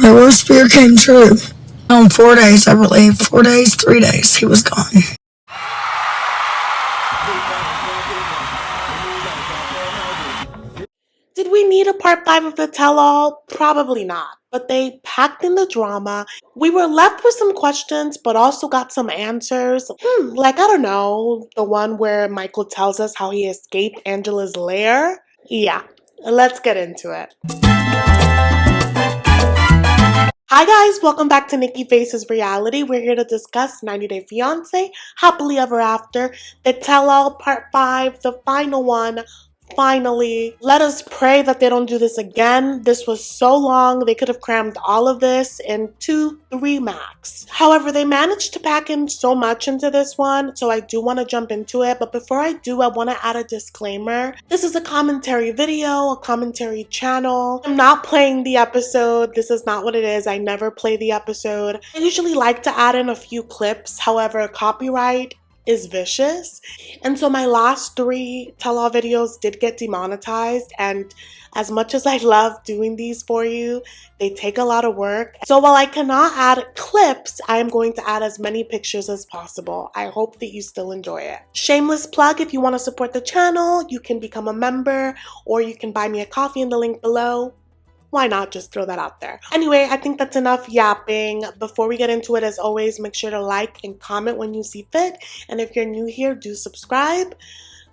My worst fear came true. On 4 days, I believe. 4 days, 3 days, he was gone. Did we need a part 5 of the tell-all? Probably not. But they packed in the drama. We were left with some questions, but also got some answers. Like, I don't know, the one where Michael tells us how he escaped Angela's lair? Yeah, let's get into it. Hi guys, welcome back to Nikki Faces Reality. We're here to discuss 90 Day Fiancé, Happily Ever After, the tell-all part 5, the final one. Finally, let us pray that they don't do this again. This was so long, they could have crammed all of this in 2-3 max. However, they managed to pack in so much into this one, so I do want to jump into it. But before I do, I want to add a disclaimer. This is a commentary video, a commentary channel. I'm not playing the episode. This is not what it is. I never play the episode. I usually like to add in a few clips. However, copyright is vicious, and so my last 3 tell-all videos did get demonetized, and as much as I love doing these for you, they take a lot of work. So while I cannot add clips, I am going to add as many pictures as possible. I hope that you still enjoy it. Shameless plug, if you want to support the channel, you can become a member or you can buy me a coffee in the link below. Why not just throw that out there? Anyway, I think that's enough yapping. Before we get into it, as always, make sure to like and comment when you see fit. And if you're new here, do subscribe.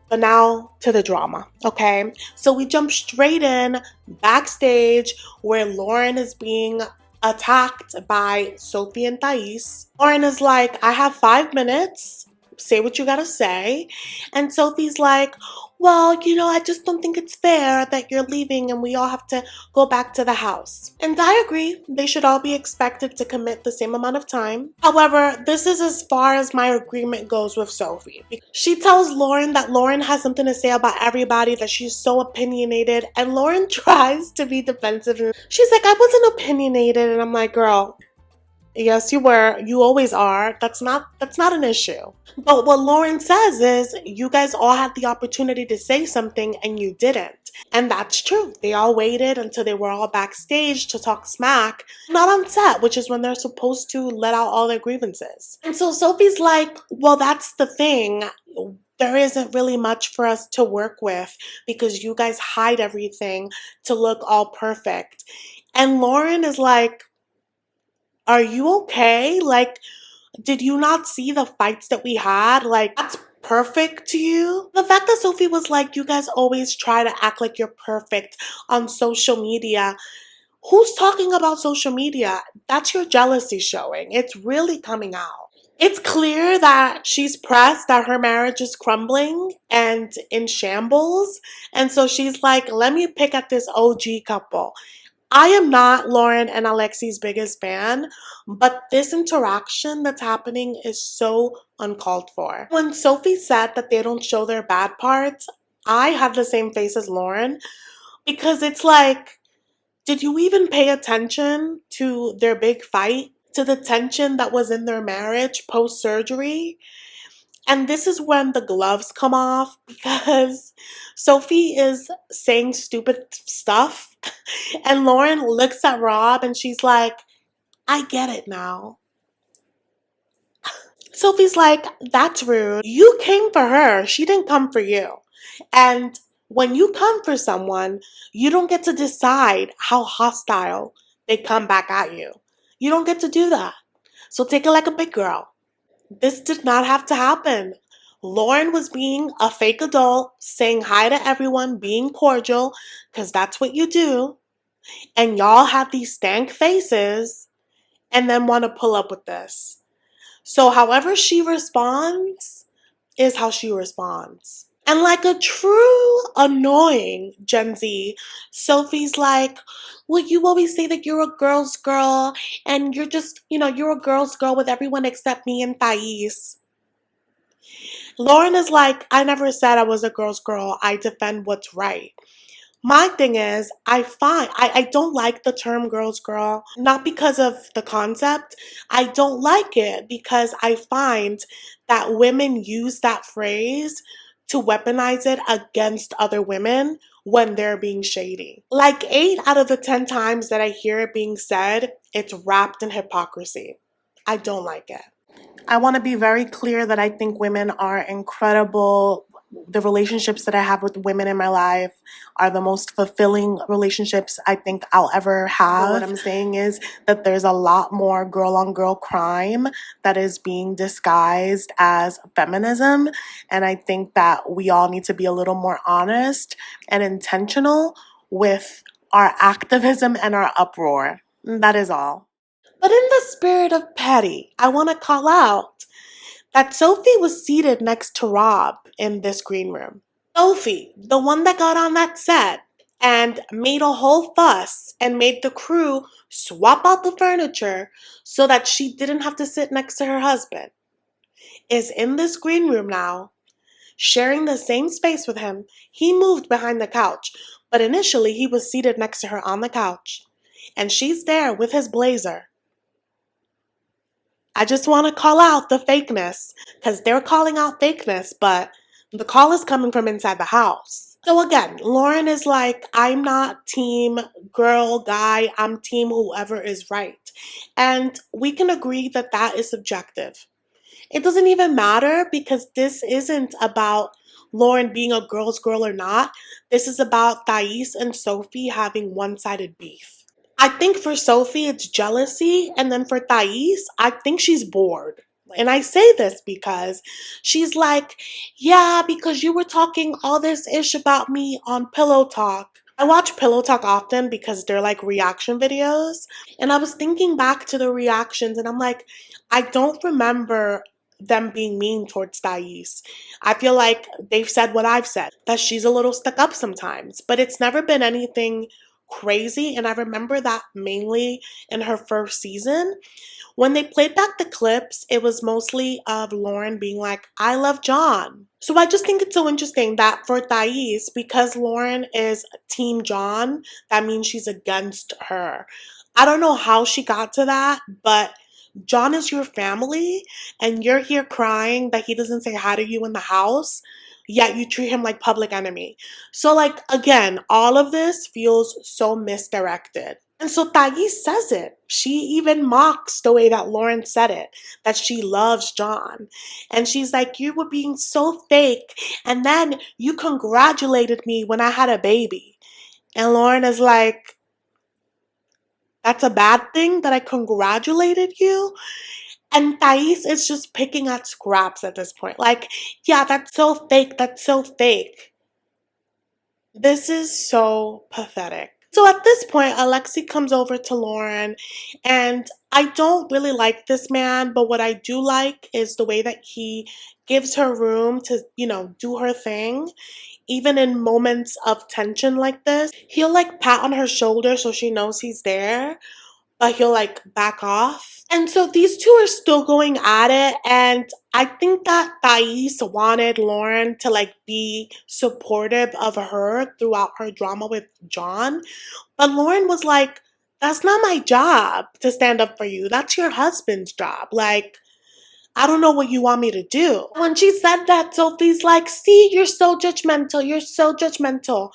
But now to the drama, okay? So we jump straight in backstage where Loren is being attacked by Sophie and Thais. Loren is like, I have 5 minutes. Say what you gotta say. And Sophie's like, well, you know, I just don't think it's fair that you're leaving and we all have to go back to the house. And I agree, they should all be expected to commit the same amount of time. However, this is as far as my agreement goes with Sophie. She tells Loren that Loren has something to say about everybody, that she's so opinionated, and Loren tries to be defensive. She's like, I wasn't opinionated, and I'm like, girl, yes, you were. You always are. That's not an issue. But what Loren says is, you guys all had the opportunity to say something and you didn't. And that's true. They all waited until they were all backstage to talk smack, not on set, which is when they're supposed to let out all their grievances. And so Sophie's like, well, that's the thing. There isn't really much for us to work with because you guys hide everything to look all perfect. And Loren is like, are you okay? Like, did you not see the fights that we had? Like, that's perfect to you? The fact that Sophie was like, you guys always try to act like you're perfect on social media. Who's talking about social media? That's your jealousy showing. It's really coming out. It's clear that she's pressed that her marriage is crumbling and in shambles. And so she's like, let me pick at this OG couple. I am not Loren and Alexi's biggest fan, but this interaction that's happening is so uncalled for. When Sophie said that they don't show their bad parts, I had the same face as Loren, because it's like, did you even pay attention to their big fight? To the tension that was in their marriage post-surgery? And this is when the gloves come off, because Sophie is saying stupid stuff and Loren looks at Rob and she's like, I get it now. Sophie's like, that's rude. You came for her. She didn't come for you. And when you come for someone, you don't get to decide how hostile they come back at you. You don't get to do that. So take it like a big girl. This did not have to happen. Loren was being a fake adult, saying hi to everyone, being cordial, because that's what you do. And y'all have these stank faces and then want to pull up with this. So however she responds is how she responds. And like a true annoying Gen Z, Sophie's like, well, you always say that you're a girl's girl and you're just, you're a girl's girl with everyone except me and Thais. Loren is like, I never said I was a girl's girl. I defend what's right. My thing is, I don't like the term girl's girl, not because of the concept. I don't like it because I find that women use that phrase to weaponize it against other women when they're being shady. Like 8 out of the 10 times that I hear it being said, it's wrapped in hypocrisy. I don't like it. I want to be very clear that I think women are incredible. The relationships that I have with women in my life are the most fulfilling relationships I think I'll ever have. But what I'm saying is that there's a lot more girl on girl crime that is being disguised as feminism. And I think that we all need to be a little more honest and intentional with our activism and our uproar. That is all. But in the spirit of petty, I want to call out that Sophie was seated next to Rob in this green room. Sophie, the one that got on that set and made a whole fuss and made the crew swap out the furniture so that she didn't have to sit next to her husband, is in this green room now, sharing the same space with him. He moved behind the couch, but initially he was seated next to her on the couch, and she's there with his blazer. I just want to call out the fakeness because they're calling out fakeness, but the call is coming from inside the house. So again, Loren is like, I'm not team girl, guy, I'm team whoever is right. And we can agree that that is subjective. It doesn't even matter because this isn't about Loren being a girl's girl or not. This is about Thais and Sophie having one-sided beef. I think for Sophie, it's jealousy. And then for Thais, I think she's bored. And I say this because she's like, yeah, because you were talking all this ish about me on Pillow Talk. I watch Pillow Talk often because they're like reaction videos. And I was thinking back to the reactions and I'm like, I don't remember them being mean towards Thais. I feel like they've said what I've said, that she's a little stuck up sometimes, but it's never been anything crazy. And I remember that mainly in her first season. When they played back the clips, it was mostly of Loren being like, I love John. So I just think it's so interesting that for Thais, because Loren is Team John, that means she's against her. I don't know how she got to that, but John is your family, and you're here crying that he doesn't say hi to you in the house, yet you treat him like public enemy. So, like, again, all of this feels so misdirected. And so Thais says it. She even mocks the way that Loren said it, that she loves John. And she's like, you were being so fake. And then you congratulated me when I had a baby. And Loren is like, that's a bad thing that I congratulated you? And Thais is just picking at scraps at this point. Like, yeah, that's so fake. That's so fake. This is so pathetic. So at this point, Alexi comes over to Loren, and I don't really like this man, but what I do like is the way that he gives her room to, do her thing. Even in moments of tension like this, he'll like pat on her shoulder so she knows he's there, but he'll like back off. And so these two are still going at it, and I think that Thais wanted Loren to like be supportive of her throughout her drama with John, but Loren was like, that's not my job to stand up for you. That's your husband's job. Like, I don't know what you want me to do. When she said that, Sophie's like, see, you're so judgmental. You're so judgmental.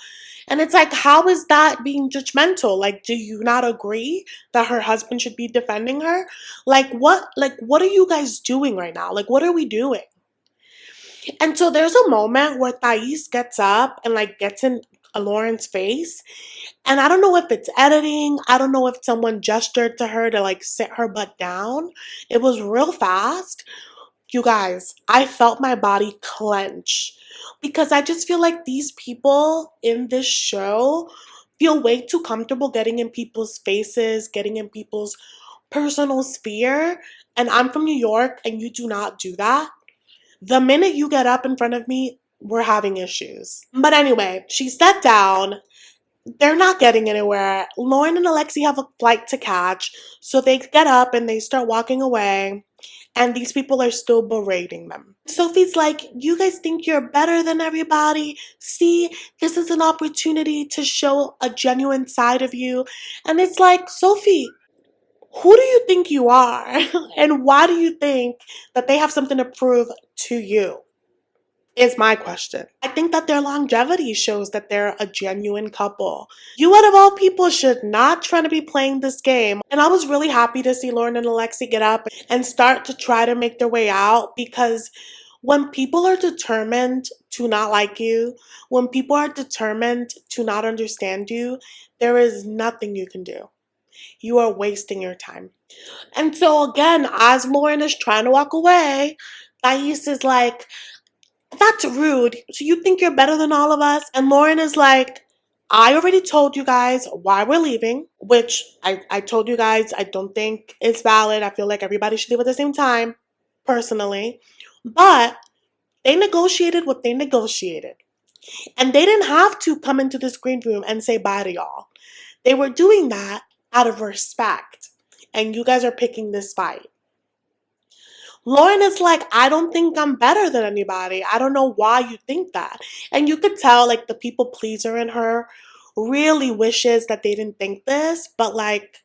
And it's like, how is that being judgmental? Like, do you not agree that her husband should be defending her? What are you guys doing right now? Like, what are we doing? And so there's a moment where Thais gets up and like gets in Loren's face. And I don't know if it's editing. I don't know if someone gestured to her to like sit her butt down. It was real fast. You guys, I felt my body clench because I just feel like these people in this show feel way too comfortable getting in people's faces, getting in people's personal sphere. And I'm from New York and you do not do that. The minute you get up in front of me, we're having issues. But anyway, she sat down. They're not getting anywhere. Loren and Alexi have a flight to catch, so they get up and they start walking away, and these people are still berating them. Sophie's like, you guys think you're better than everybody? See, this is an opportunity to show a genuine side of you. And it's like, Sophie, who do you think you are? And why do you think that they have something to prove to you? is my question. I think that their longevity shows that they're a genuine couple. You, out of all people, should not try to be playing this game. And I was really happy to see Lauren and Alexi get up and start to try to make their way out, because when people are determined to not like you, when people are determined to not understand you, there is nothing you can do. You are wasting your time. And so again, as Lauren is trying to walk away, Thais is like, that's rude. So you think you're better than all of us? And Lauren is like, I already told you guys why we're leaving, which I told you guys I don't think is valid. I feel like everybody should leave at the same time, personally. But they negotiated what they negotiated. And they didn't have to come into this green room and say bye to y'all. They were doing that out of respect. And you guys are picking this fight. Lauren is like, I don't think I'm better than anybody. I don't know why you think that. And you could tell, like, the people pleaser in her really wishes that they didn't think this, but like,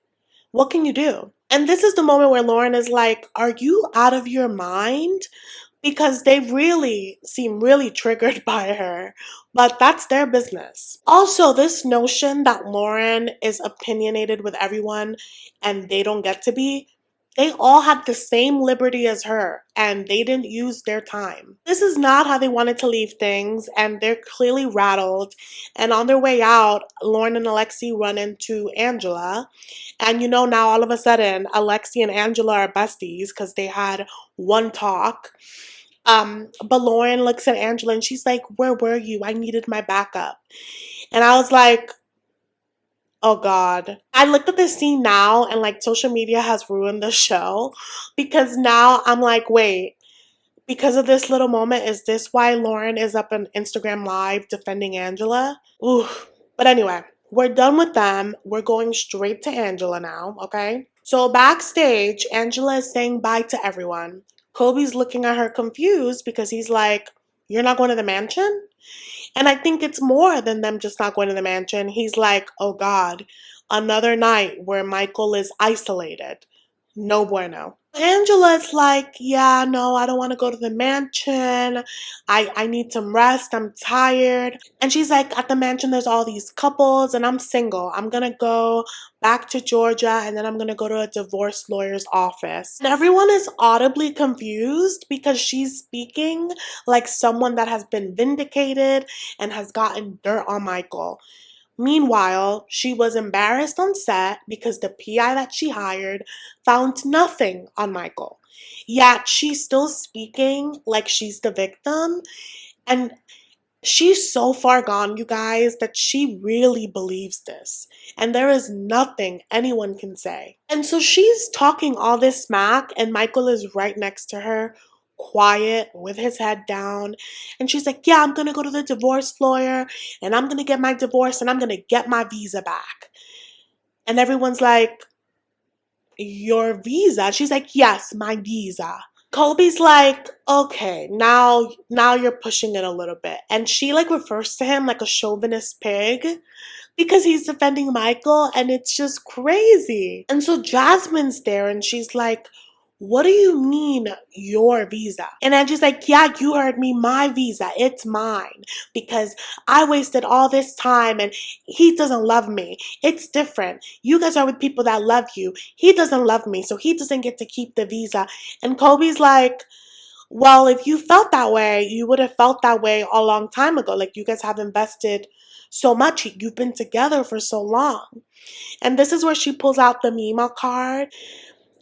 what can you do? And this is the moment where Lauren is like, are you out of your mind? Because they really seem really triggered by her, but that's their business. Also, this notion that Lauren is opinionated with everyone and they don't get to be, they all had the same liberty as her and they didn't use their time. This is not how they wanted to leave things, and they're clearly rattled. And on their way out, Lauren and Alexi run into Angela. And now all of a sudden, Alexi and Angela are besties because they had one talk. But Lauren looks at Angela and she's like, where were you? I needed my backup. And I was like, oh God. I looked at this scene now and like social media has ruined the show, because now I'm like, wait, because of this little moment, is this why Lauren is up on Instagram Live defending Angela? Ooh. But anyway, we're done with them. We're going straight to Angela now, okay? So backstage, Angela is saying bye to everyone. Kobe's looking at her confused because he's like, you're not going to the mansion? And I think it's more than them just not going to the mansion. He's like, oh God, another night where Michael is isolated. No bueno. Angela's like, yeah, no, I don't want to go to the mansion. I need some rest. I'm tired. And she's like, at the mansion, there's all these couples and I'm single. I'm going to go back to Georgia and then I'm going to go to a divorce lawyer's office. And everyone is audibly confused because she's speaking like someone that has been vindicated and has gotten dirt on Michael. Meanwhile, she was embarrassed on set because the PI that she hired found nothing on Michael. Yet she's still speaking like she's the victim. And she's so far gone, you guys, that she really believes this. And there is nothing anyone can say. And so she's talking all this smack, and Michael is right next to her, quiet, with his head down. And she's like, yeah, I'm gonna go to the divorce lawyer, and I'm gonna get my divorce, and I'm gonna get my visa back. And everyone's like, your visa? She's like, yes, my visa. Colby's like, okay, now you're pushing it a little bit. And she like refers to him like a chauvinist pig because he's defending Michael, and it's just crazy. And so Jasmine's there and she's like, what do you mean your visa? And Angie's like, yeah, you heard me, my visa, it's mine because I wasted all this time and he doesn't love me. It's different. You guys are with people that love you. He doesn't love me, so he doesn't get to keep the visa. And Kobe's like, well, if you felt that way, you would have felt that way a long time ago. Like, you guys have invested so much. You've been together for so long. And this is where she pulls out the Mima card.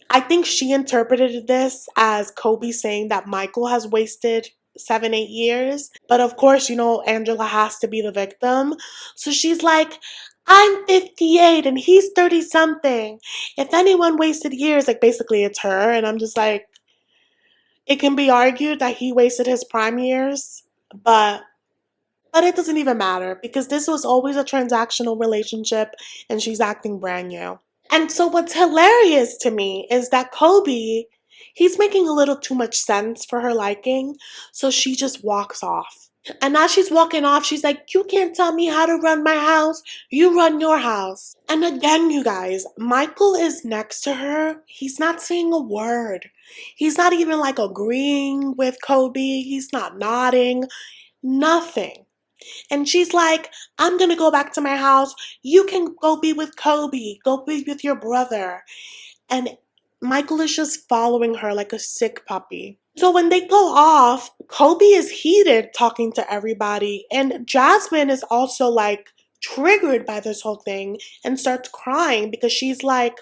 I think she interpreted this as Kobe saying that Michael has wasted 7-8 years. But of course, Angela has to be the victim. So she's like, I'm 58 and he's 30 something. If anyone wasted years, like basically it's her. And I'm just like, it can be argued that he wasted his prime years, but it doesn't even matter because this was always a transactional relationship and she's acting brand new. And so what's hilarious to me is that Kobe, he's making a little too much sense for her liking, so she just walks off. And now she's walking off. She's like, you can't tell me how to run my house. You run your house. And again, you guys, Michael is next to her. He's not saying a word. He's not even like agreeing with Kobe. He's not nodding. Nothing. And she's like, I'm going to go back to my house. You can go be with Kobe. Go be with your brother. And Michael is just following her like a sick puppy. So when they go off, Kobe is heated talking to everybody. And Jasmine is also like triggered by this whole thing and starts crying because she's like,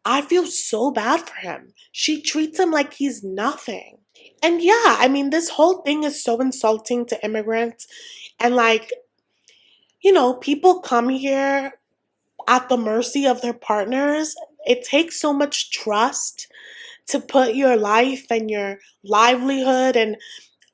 I feel so bad for him. She treats him like he's nothing. And yeah, I mean, this whole thing is so insulting to immigrants. And like, people come here at the mercy of their partners. It takes so much trust to put your life and your livelihood and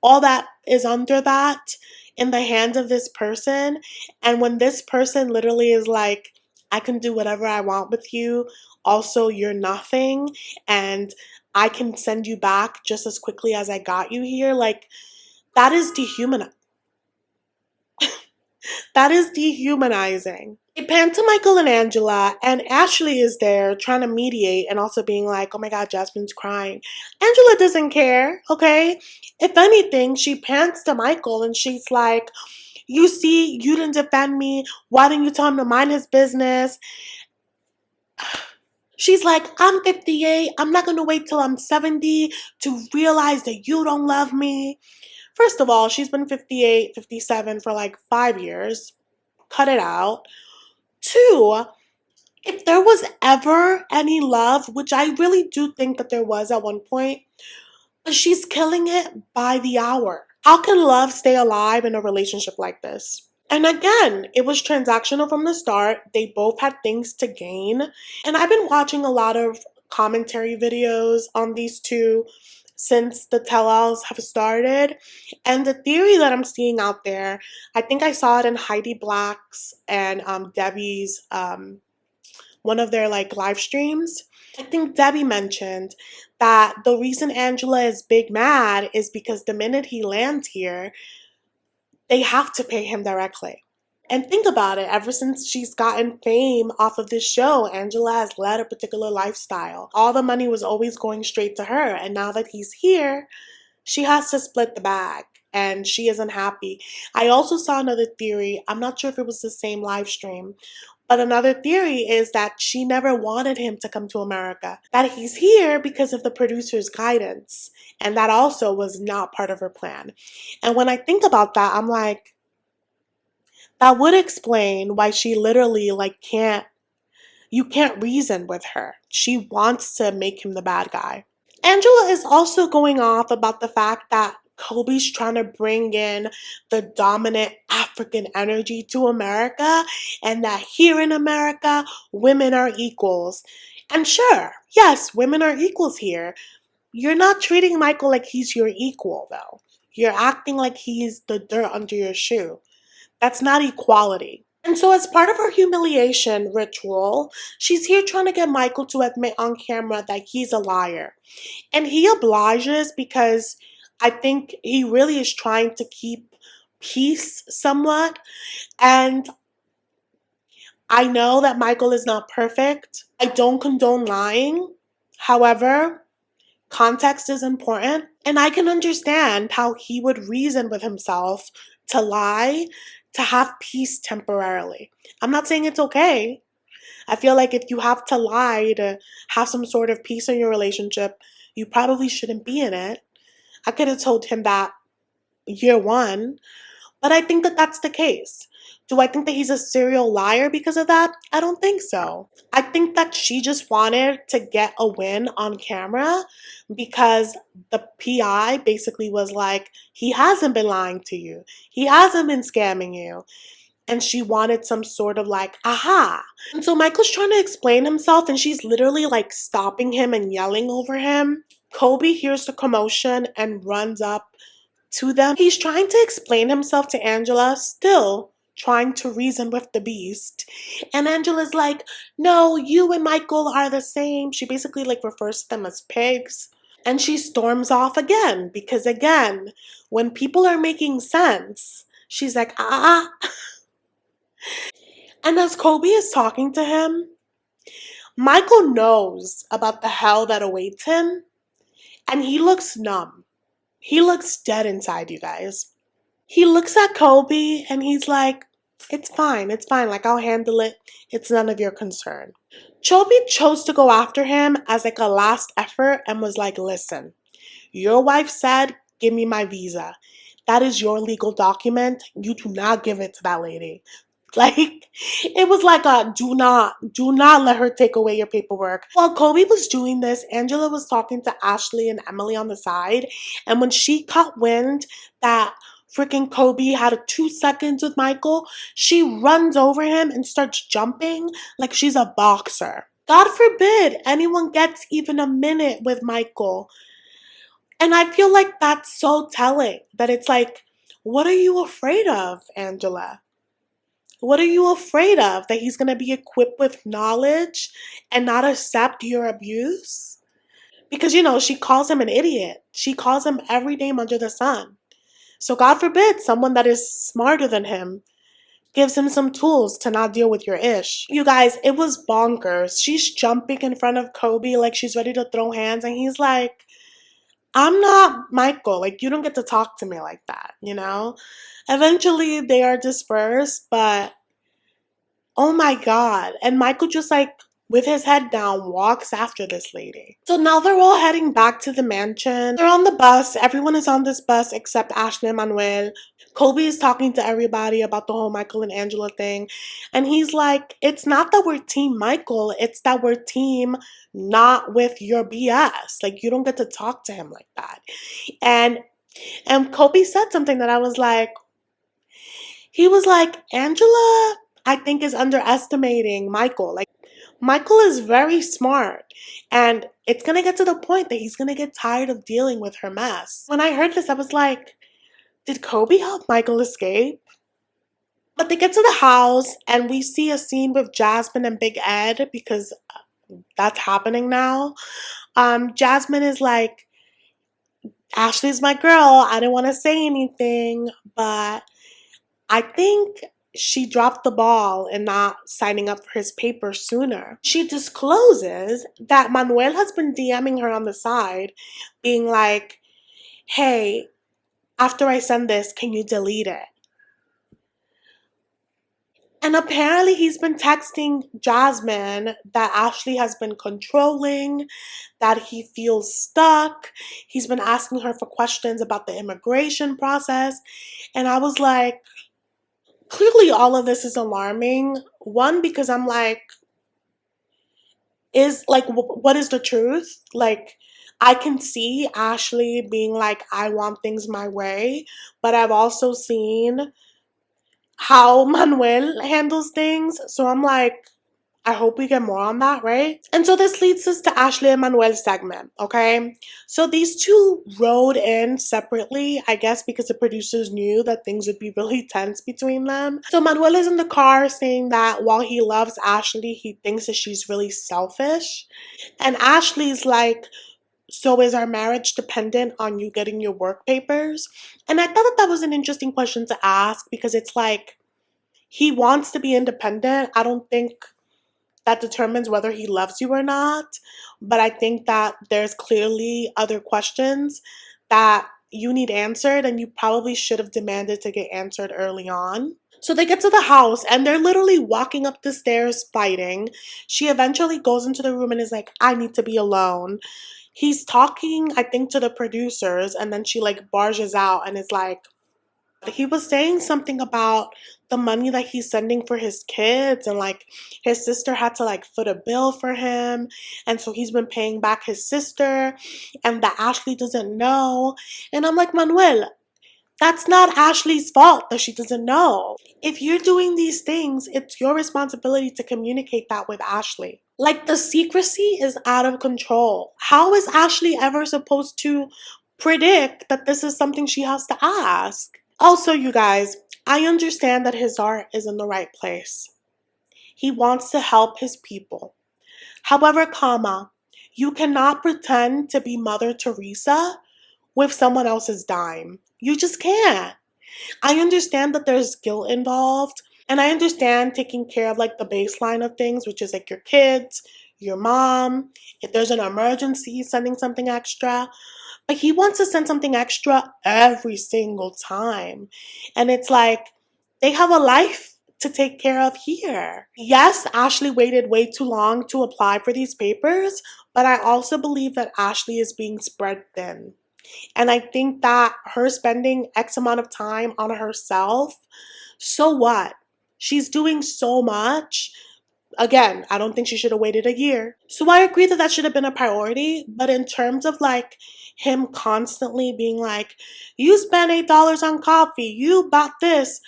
all that is under that in the hands of this person. And when this person literally is like, I can do whatever I want with you, also, you're nothing, and I can send you back just as quickly as I got you here, like, that is dehumanizing. That is dehumanizing. They pan to Michael and Angela, and Ashley is there trying to mediate and also being like, oh my god, Jasmine's crying. Angela doesn't care, okay? If anything, she pans to Michael and she's like, you see, you didn't defend me. Why didn't you tell him to mind his business? She's like, I'm 58. I'm not going to wait till I'm 70 to realize that you don't love me. First of all, she's been 58, 57 for like 5 years. Cut it out. Two, if there was ever any love, which I really do think that there was at one point, but she's killing it by the hour. How can love stay alive in a relationship like this? And again, it was transactional from the start. They both had things to gain. And I've been watching a lot of commentary videos on these two since the tell-alls have started. And the theory that I'm seeing out there, I think I saw it in Heidi Black's and Debbie's one of their like live streams. I think Debbie mentioned that the reason Angela is big mad is because the minute he lands here, they have to pay him directly. And think about it, ever since she's gotten fame off of this show, Angela has led a particular lifestyle. All the money was always going straight to her, and now that he's here, she has to split the bag, and she isn't happy. I also saw another theory, I'm not sure if it was the same live stream, but another theory is that she never wanted him to come to America. That he's here because of the producer's guidance. And that also was not part of her plan. And when I think about that, I'm like, that would explain why she literally you can't reason with her. She wants to make him the bad guy. Angela is also going off about the fact that Kobe's trying to bring in the dominant African energy to America and that here in America, women are equals. And sure, yes, women are equals here. You're not treating Michael like he's your equal, though. You're acting like he's the dirt under your shoe. That's not equality. And so, as part of her humiliation ritual, she's here trying to get Michael to admit on camera that he's a liar. And he obliges because I think he really is trying to keep peace somewhat. And I know that Michael is not perfect. I don't condone lying. However, context is important. And I can understand how he would reason with himself to lie to have peace temporarily. I'm not saying it's okay. I feel like if you have to lie to have some sort of peace in your relationship, you probably shouldn't be in it. I could have told him that year one, but I think that that's the case. Do I think that he's a serial liar because of that? I don't think so. I think that she just wanted to get a win on camera because the PI basically was like, he hasn't been lying to you. He hasn't been scamming you. And she wanted some sort of like, aha. And so Michael's trying to explain himself and she's literally like stopping him and yelling over him. Kobe hears the commotion and runs up to them. He's trying to explain himself to Angela, still trying to reason with the beast. And Angela's like, no, you and Michael are the same. She basically like refers to them as pigs. And she storms off again because, again, when people are making sense, she's like, ah. And as Kobe is talking to him, Michael knows about the hell that awaits him, and he looks numb. He looks dead inside, you guys. He looks at Kobe and he's like, it's fine, like I'll handle it. It's none of your concern. Kobe chose to go after him as like a last effort and was like, listen, your wife said, give me my visa. That is your legal document. You do not give it to that lady. Like, it was like a do not let her take away your paperwork. While Kobe was doing this, Angela was talking to Ashley and Emily on the side. And when she caught wind that freaking Kobe had 2 seconds with Michael, she runs over him and starts jumping like she's a boxer. God forbid anyone gets even a minute with Michael. And I feel like that's so telling that it's like, what are you afraid of, Angela? What are you afraid of? That he's going to be equipped with knowledge and not accept your abuse? Because, you know, she calls him an idiot. She calls him every name under the sun. So God forbid someone that is smarter than him gives him some tools to not deal with your ish. You guys, it was bonkers. She's jumping in front of Kobe like she's ready to throw hands, and he's like, I'm not Michael. Like, you don't get to talk to me like that, you know? Eventually, they are dispersed, but oh my God. And Michael just like, with his head down, walks after this lady. So now they're all heading back to the mansion. They're on the bus. Everyone is on this bus except Ashley and Manuel. Kobe is talking to everybody about the whole Michael and Angela thing. And he's like, it's not that we're team Michael. It's that we're team not with your BS. Like, you don't get to talk to him like that. And Kobe said something that I was like, he was like, Angela, I think, is underestimating Michael. Like, Michael is very smart, and it's gonna get to the point that he's gonna get tired of dealing with her mess. When I heard this, I was like, did Kobe help Michael escape? But they get to the house, and we see a scene with Jasmine and Big Ed, because that's happening now. Jasmine is like, Ashley's my girl. I didn't want to say anything, but I think she dropped the ball in not signing up for his paper sooner. She discloses that Manuel has been DMing her on the side, being like, hey, after I send this, can you delete it? And apparently he's been texting Jasmine that Ashley has been controlling, that he feels stuck. He's been asking her for questions about the immigration process. And I was like, clearly all of this is alarming. One, because I'm like, what is the truth? Like, I can see Ashley being like, I want things my way, but I've also seen how Manuel handles things. So I'm like, I hope we get more on that, right? And so this leads us to Ashley and Manuel's segment, okay? So these two rode in separately, I guess because the producers knew that things would be really tense between them. So Manuel is in the car saying that while he loves Ashley, he thinks that she's really selfish. And Ashley's like, so is our marriage dependent on you getting your work papers? And I thought that that was an interesting question to ask, because it's like, he wants to be independent. I don't think that determines whether he loves you or not. But I think that there's clearly other questions that you need answered, and you probably should have demanded to get answered early on. So they get to the house and they're literally walking up the stairs fighting. She eventually goes into the room and is like, I need to be alone. He's talking, I think, to the producers, and then she like barges out and is like, he was saying something about the money that he's sending for his kids, and like his sister had to like foot a bill for him, and so he's been paying back his sister, and that Ashley doesn't know. And I'm like, Manuel, that's not Ashley's fault that she doesn't know. If you're doing these things, it's your responsibility to communicate that with Ashley. Like, the secrecy is out of control. How is Ashley ever supposed to predict that this is something she has to ask? Also, you guys, I understand that his heart is in the right place. He wants to help his people. However, You cannot pretend to be Mother Teresa with someone else's dime. You just can't. I understand that there's guilt involved, and I understand taking care of like the baseline of things, which is like your kids, your mom, if there's an emergency, sending something extra. But he wants to send something extra every single time. And it's like they have a life to take care of here. Yes, Ashley waited way too long to apply for these papers, but I also believe that Ashley is being spread thin. And I think that her spending X amount of time on herself, so what? She's doing so much. Again, I don't think she should have waited a year. So I agree that that should have been a priority. But in terms of like him constantly being like, you spent $8 on coffee, you bought this,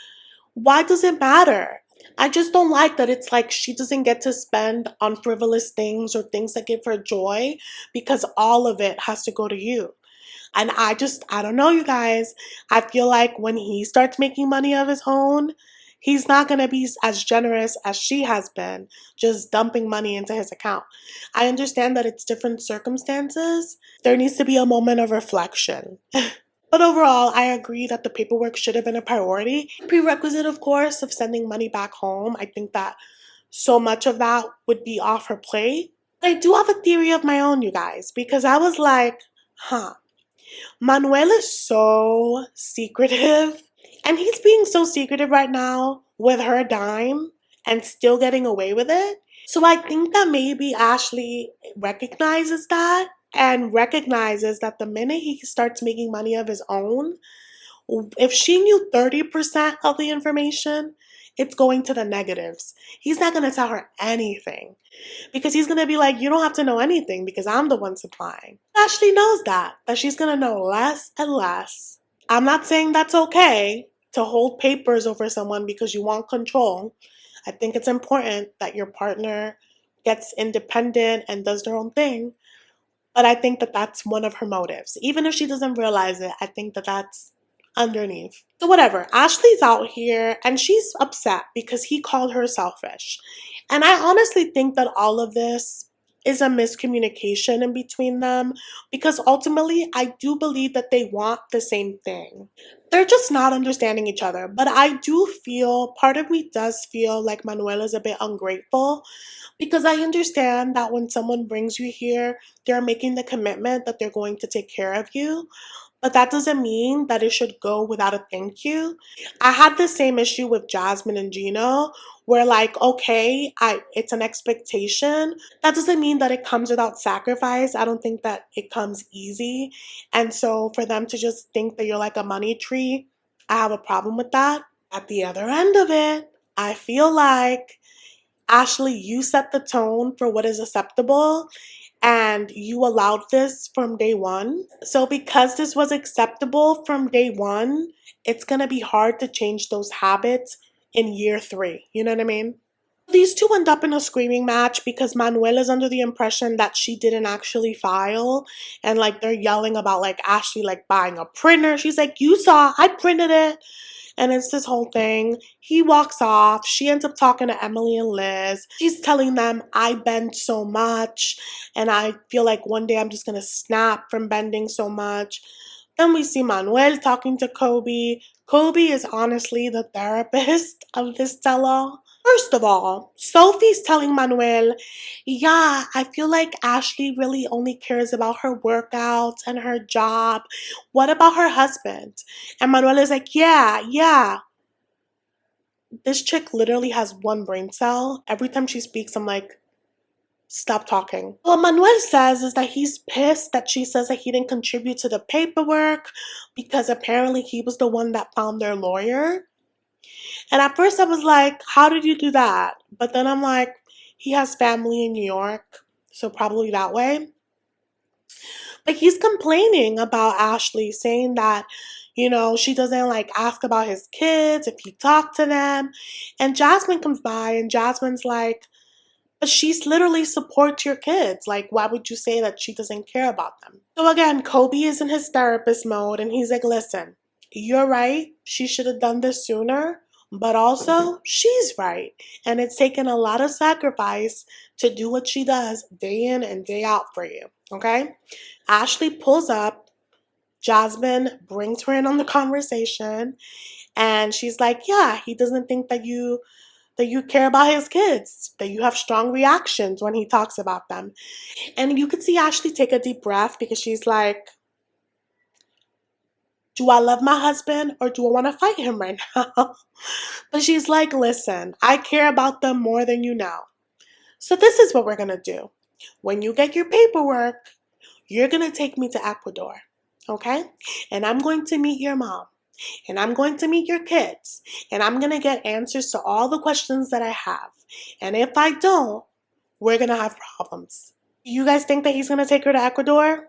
why does it matter? I just don't like that it's like she doesn't get to spend on frivolous things or things that give her joy because all of it has to go to you. And I don't know, you guys. I feel like when he starts making money of his own, he's not going to be as generous as she has been, just dumping money into his account. I understand that it's different circumstances. There needs to be a moment of reflection. But overall, I agree that the paperwork should have been a priority. Prerequisite, of course, of sending money back home. I think that so much of that would be off her plate. I do have a theory of my own, you guys, because I was like, huh. Manuel is so secretive, and he's being so secretive right now with her dime and still getting away with it. So I think that maybe Ashley recognizes that and recognizes that the minute he starts making money of his own, if she knew 30% of the information, it's going to the negatives. He's not going to tell her anything because he's going to be like, you don't have to know anything because I'm the one supplying. Ashley knows that she's going to know less and less. I'm not saying that's okay to hold papers over someone because you want control. I think it's important that your partner gets independent and does their own thing. But I think that that's one of her motives. Even if she doesn't realize it, I think that that's underneath. So whatever, Ashley's out here and she's upset because he called her selfish. And I honestly think that all of this is a miscommunication in between them because ultimately I do believe that they want the same thing. They're just not understanding each other. But I do feel, part of me does feel like Manuel is a bit ungrateful because I understand that when someone brings you here, they're making the commitment that they're going to take care of you. But that doesn't mean that it should go without a thank you. I had the same issue with Jasmine and Gino, where like, okay, it's an expectation. That doesn't mean that it comes without sacrifice. I don't think that it comes easy. And so for them to just think that you're like a money tree, I have a problem with that. At the other end of it, I feel like Ashley, you set the tone for what is acceptable and you allowed this from day one. So, because this was acceptable from day one, it's gonna be hard to change those habits in year 3. You know what I mean? These two end up in a screaming match because Manuel is under the impression that she didn't actually file. And like they're yelling about like Ashley like buying a printer. She's like, you saw, I printed it. And it's this whole thing. He walks off. She ends up talking to Emily and Liz. She's telling them, I bend so much. And I feel like one day I'm just going to snap from bending so much. Then we see Manuel talking to Kobe. Kobe is honestly the therapist of this tell-all. First of all, Sophie's telling Manuel, yeah, I feel like Ashley really only cares about her workouts and her job. What about her husband? And Manuel is like, yeah. This chick literally has one brain cell. Every time she speaks, I'm like, stop talking. What Manuel says is that he's pissed that she says that he didn't contribute to the paperwork because apparently he was the one that found their lawyer. And at first I was like, how did you do that? But then I'm like, he has family in New York, so probably that way. But he's complaining about Ashley, saying that, she doesn't like ask about his kids, if he talked to them. And Jasmine comes by and Jasmine's like, but she's literally supports your kids. Like, why would you say that she doesn't care about them? So again, Kobe is in his therapist mode and he's like, listen, you're right. She should have done this sooner. But also, she's right. And it's taken a lot of sacrifice to do what she does day in and day out for you. Okay? Ashley pulls up. Jasmine brings her in on the conversation. And she's like, yeah, he doesn't think that you care about his kids, that you have strong reactions when he talks about them. And you could see Ashley take a deep breath because she's like, do I love my husband or do I want to fight him right now? But she's like, listen, I care about them more than you know. So this is what we're going to do. When you get your paperwork, you're going to take me to Ecuador, okay? And I'm going to meet your mom. And I'm going to meet your kids. And I'm going to get answers to all the questions that I have. And if I don't, we're going to have problems. You guys think that he's going to take her to Ecuador?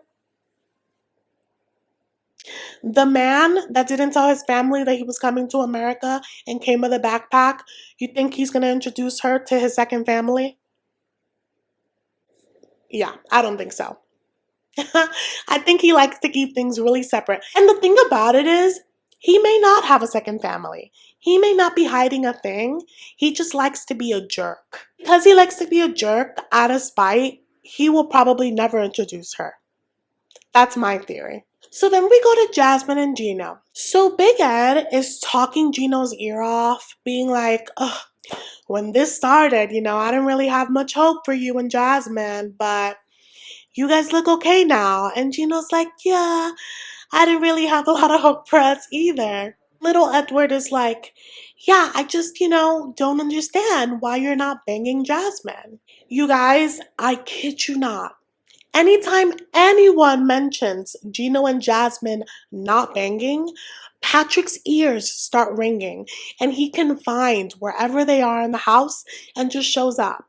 The man that didn't tell his family that he was coming to America and came with a backpack, you think he's going to introduce her to his second family? Yeah, I don't think so. I think he likes to keep things really separate. And the thing about it is, he may not have a second family. He may not be hiding a thing. He just likes to be a jerk. Because he likes to be a jerk out of spite, he will probably never introduce her. That's my theory. So then we go to Jasmine and Gino. So Big Ed is talking Gino's ear off, being like, ugh, when this started, I didn't really have much hope for you and Jasmine, but you guys look okay now. And Gino's like, yeah, I didn't really have a lot of hope for us either. Little Edward is like, yeah, I just, don't understand why you're not banging Jasmine. You guys, I kid you not. Anytime anyone mentions Gino and Jasmine not banging, Patrick's ears start ringing and he can find wherever they are in the house and just shows up.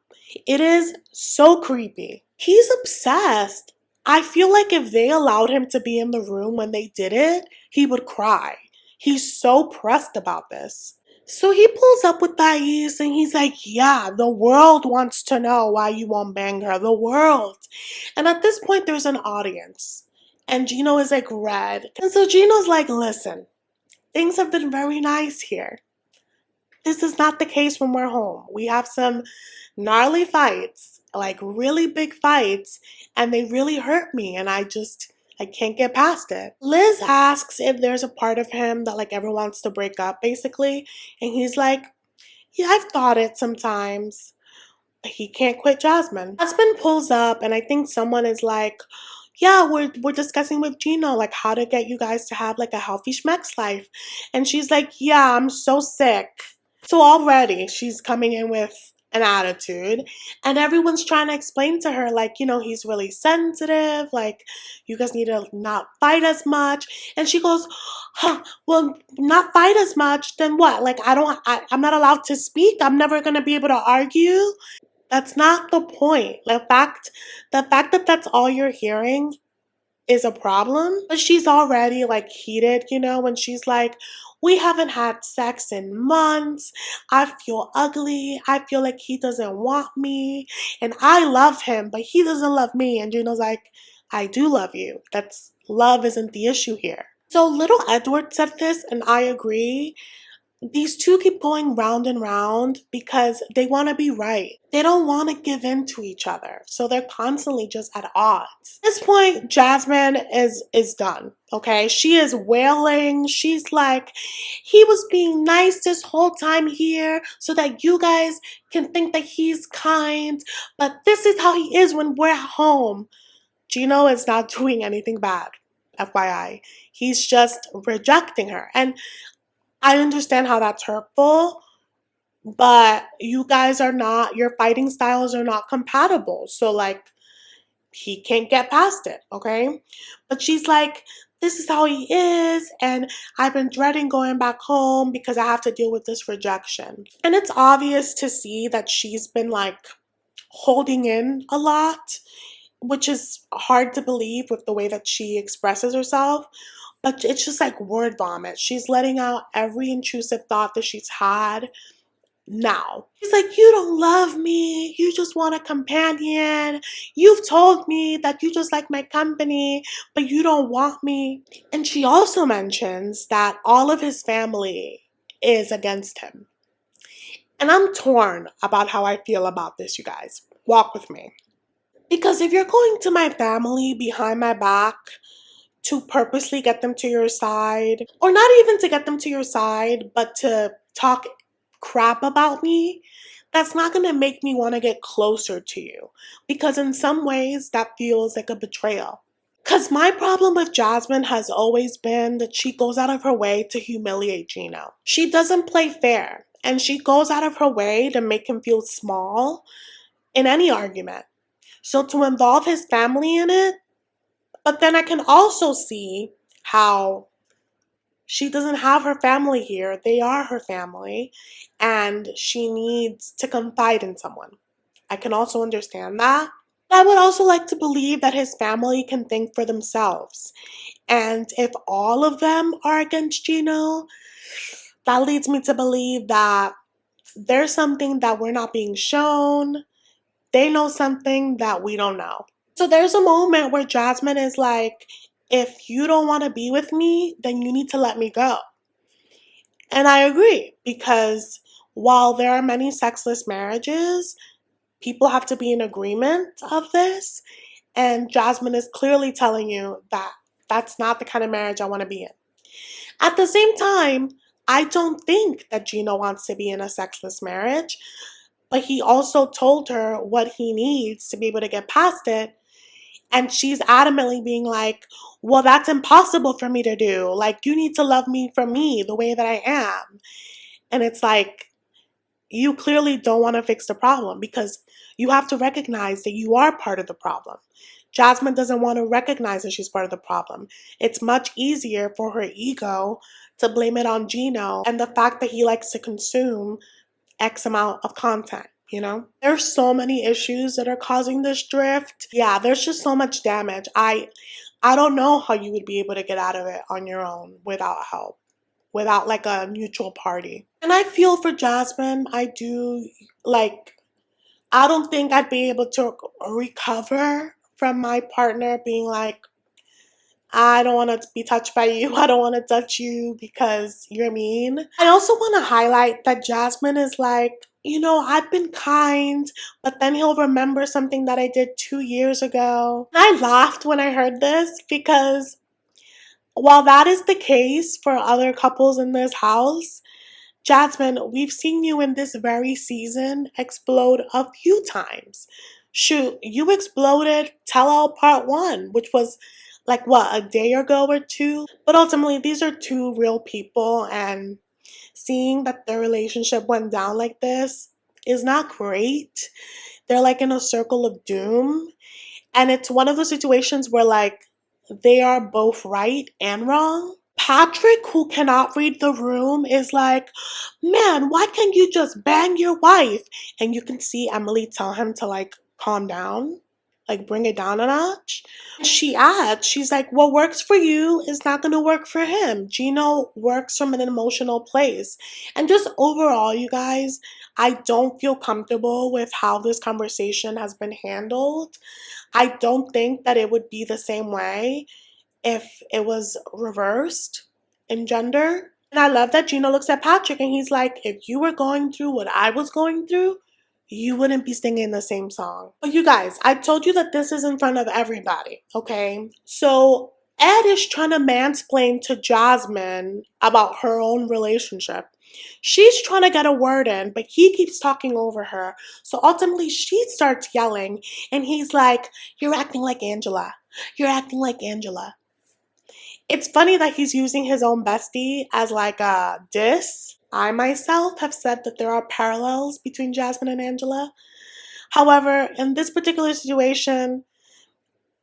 It is so creepy. He's obsessed. I feel like if they allowed him to be in the room when they did it, he would cry. He's so pressed about this. So he pulls up with Thais and he's like, yeah, the world wants to know why you won't bang her. The world. And at this point, there's an audience. And Gino is like red. And so Gino's like, listen, things have been very nice here. This is not the case when we're home. We have some gnarly fights, like really big fights, and they really hurt me. And I can't get past it. Liz asks if there's a part of him that like ever wants to break up, basically. And he's like, yeah, I've thought it sometimes. But he can't quit Jasmine. Jasmine pulls up and I think someone is like, yeah, we're discussing with Gino like how to get you guys to have like a healthy schmex life. And she's like, yeah, I'm so sick. So already she's coming in with an attitude and everyone's trying to explain to her like, he's really sensitive, like you guys need to not fight as much. And she goes, huh, well, not fight as much, then what? Like I'm not allowed to speak. I'm never going to be able to argue. That's not the point. The fact that that's all you're hearing is a problem. But she's already like heated, when she's like, we haven't had sex in months. I feel ugly. I feel like he doesn't want me. And I love him, but he doesn't love me. And Gino's like, I do love you. Love isn't the issue here. So little Edward said this, and I agree. These two keep going round and round because they want to be right. They don't want to give in to each other. So they're constantly just at odds. At this point, Jasmine is done. Okay? She is wailing. She's like, he was being nice this whole time here so that you guys can think that he's kind. But this is how he is when we're at home. Gino is not doing anything bad. FYI. He's just rejecting her. And I understand how that's hurtful, but you guys your fighting styles are not compatible. So, like, he can't get past it, okay? But she's like, this is how he is, and I've been dreading going back home because I have to deal with this rejection. And it's obvious to see that she's been, like, holding in a lot, which is hard to believe with the way that she expresses herself. But it's just like word vomit. She's letting out every intrusive thought that she's had now. She's like, you don't love me. You just want a companion. You've told me that you just like my company, but you don't want me. And she also mentions that all of his family is against him. And I'm torn about how I feel about this, you guys. Walk with me. Because if you're going to my family behind my back to purposely get them to your side, or not even to get them to your side, but to talk crap about me, that's not going to make me want to get closer to you. Because in some ways, that feels like a betrayal. Because my problem with Jasmine has always been that she goes out of her way to humiliate Gino. She doesn't play fair, and she goes out of her way to make him feel small in any argument. So to involve his family in it, but then I can also see how she doesn't have her family here. They are her family, and she needs to confide in someone. I can also understand that. I would also like to believe that his family can think for themselves. And if all of them are against Gino, that leads me to believe that there's something that we're not being shown. They know something that we don't know. So there's a moment where Jasmine is like, if you don't want to be with me, then you need to let me go. And I agree, because while there are many sexless marriages, people have to be in agreement of this. And Jasmine is clearly telling you that that's not the kind of marriage I want to be in. At the same time, I don't think that Gino wants to be in a sexless marriage, but he also told her what he needs to be able to get past it. And she's adamantly being like, well, that's impossible for me to do. Like, you need to love me for me, the way that I am. And it's like, you clearly don't want to fix the problem, because you have to recognize that you are part of the problem. Jasmine doesn't want to recognize that she's part of the problem. It's much easier for her ego to blame it on Gino and the fact that he likes to consume X amount of content. There's so many issues that are causing this drift. Yeah, there's just so much damage. I don't know how you would be able to get out of it on your own without help, without like a neutral party. And I feel for Jasmine. I do. Like, I don't think I'd be able to recover from my partner being like, I don't want to be touched by you. I don't want to touch you because you're mean. I also want to highlight that Jasmine is like, I've been kind, but then he'll remember something that I did 2 years ago. And I laughed when I heard this, because while that is the case for other couples in this house, Jasmine, we've seen you in this very season explode a few times. Shoot, you exploded Tell All Part 1, which was like, what, a day ago or two? But ultimately, these are two real people, and seeing that their relationship went down like this is not great. They're like in a circle of doom. And it's one of those situations where, like, they are both right and wrong. Patrick, who cannot read the room, is like, man, why can't you just bang your wife? And you can see Emily tell him to, like, calm down, like, bring it down a notch. She adds, she's like, what works for you is not going to work for him. Gino works from an emotional place. And just overall, you guys, I don't feel comfortable with how this conversation has been handled. I don't think that it would be the same way if it was reversed in gender. And I love that Gino looks at Patrick and he's like, if you were going through what I was going through, you wouldn't be singing the same song. But you guys, I told you that this is in front of everybody, okay? So Ed is trying to mansplain to Jasmine about her own relationship. She's trying to get a word in, but he keeps talking over her. So ultimately, she starts yelling, and he's like, you're acting like Angela. You're acting like Angela. It's funny that he's using his own bestie as like a diss. I myself have said that there are parallels between Jasmine and Angela. However, in this particular situation,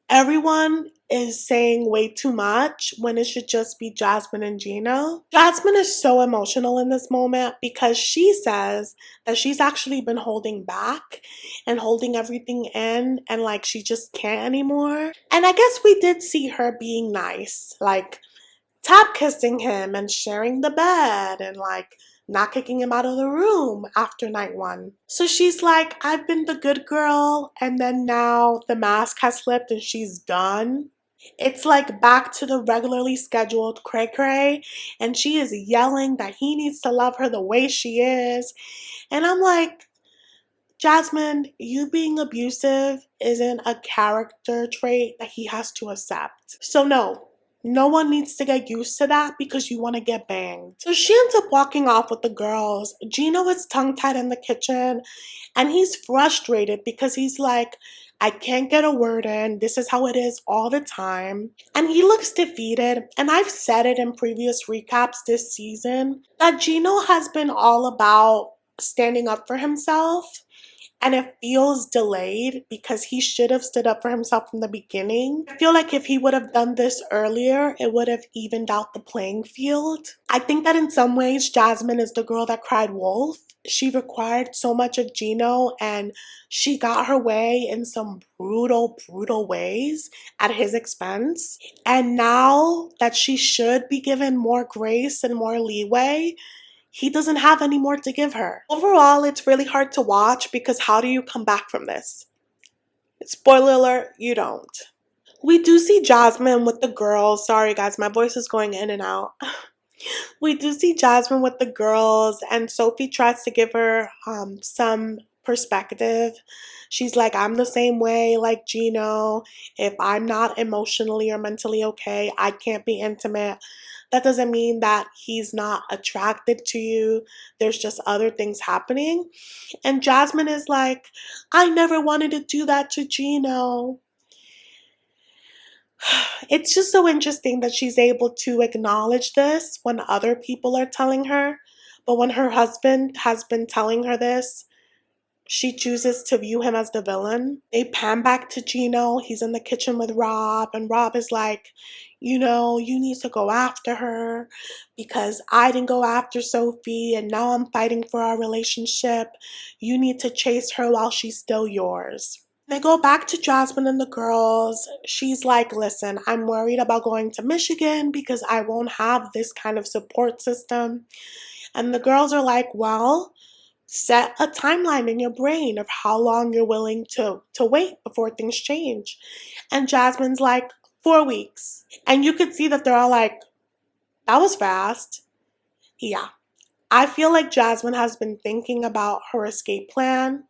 everyone is saying way too much when it should just be Jasmine and Gino. Jasmine is so emotional in this moment because she says that she's actually been holding back and holding everything in, and like she just can't anymore. And I guess we did see her being nice, like tap kissing him and sharing the bed and like not kicking him out of the room after night one. So she's like, I've been the good girl, and then now the mask has slipped and she's done. It's like back to the regularly scheduled cray-cray, and she is yelling that he needs to love her the way she is. And I'm like, Jasmine, you being abusive isn't a character trait that he has to accept. So no, no one needs to get used to that because you want to get banged. So she ends up walking off with the girls. Gino is tongue-tied in the kitchen, and he's frustrated because he's like, I can't get a word in. This is how it is all the time. And he looks defeated. And I've said it in previous recaps this season that Gino has been all about standing up for himself. And it feels delayed because he should have stood up for himself from the beginning. I feel like if he would have done this earlier, it would have evened out the playing field. I think that in some ways, Jasmine is the girl that cried wolf. She required so much of Gino and she got her way in some brutal, brutal ways at his expense. And now that she should be given more grace and more leeway, he doesn't have any more to give her. Overall, it's really hard to watch because how do you come back from this? Spoiler alert, you don't. We do see Jasmine with the girls. Sorry guys, my voice is going in and out. We do see Jasmine with the girls, and Sophie tries to give her some perspective. She's like, I'm the same way like Gino. If I'm not emotionally or mentally okay, I can't be intimate. That doesn't mean that he's not attracted to you. There's just other things happening. And Jasmine is like, I never wanted to do that to Gino. It's just so interesting that she's able to acknowledge this when other people are telling her. But when her husband has been telling her this, she chooses to view him as the villain. They pan back to Gino. He's in the kitchen with Rob, and Rob is like, you know, you need to go after her because I didn't go after Sophie and now I'm fighting for our relationship. You need to chase her while she's still yours. They go back to Jasmine and the girls. She's like, listen, I'm worried about going to Michigan because I won't have this kind of support system. And the girls are like, well, set a timeline in your brain of how long you're willing to wait before things change. And Jasmine's like, 4 weeks. And you could see that they're all like, that was fast. Yeah. I feel like Jasmine has been thinking about her escape plan